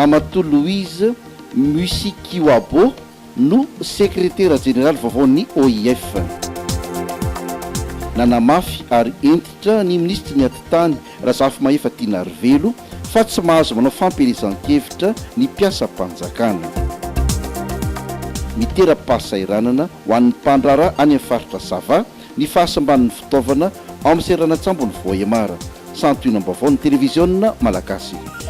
Ramatoa Louise Musikiwabo no sekretera général vaovaon'ny OIF. Nanamafy ary entitra ny ministra ny atitany Razafy Mahefa Tinarivelo fa tsy mahazo manao fampielezan-kevitra ny mpiasam-panjakana. Mitera-pasairanana ho an'ny mpandrara any amin'ny faritra Sava ny fahasamban'ny fitaovana ao amin'ny seranatsambo ny Voaemara. Santoina-baovao ny televizionna malagasy.